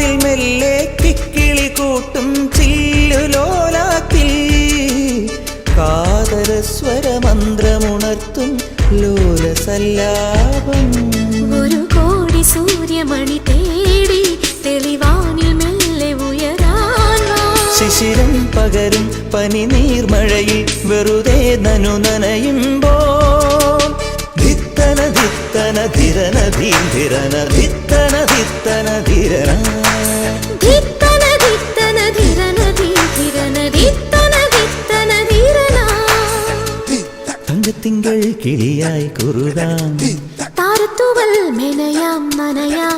തെളിവാനിൽ മെല്ലെ കിക്കിളി കൂട്ടും ചില്ലുലോലാത്തിൽ കാതരസ്വരമന്ത്രമുണർത്തും ലോലസല്ലാപം. ഒരു കോടി സൂര്യമണി തേടി തെളിവാനിൽ മെല്ലെ ഉയരാൻ ശിശിരം പകരും പനി നീർമഴയിൽ വെറുതെ നനു നനയുമ്പോൾ ധിത്തന ധിത്തന ധിരന ധീരന ധിത്തന ധിത്തന ധിരന ധിത്തന ധിത്തന ധിരന ധിരന ധിത്തന ധിത്തന ധിരന. തങ്കത്തിങ്കൾ കിളിയായി കുറുകാം താരത്തുവൽ മെനയാം നനയാം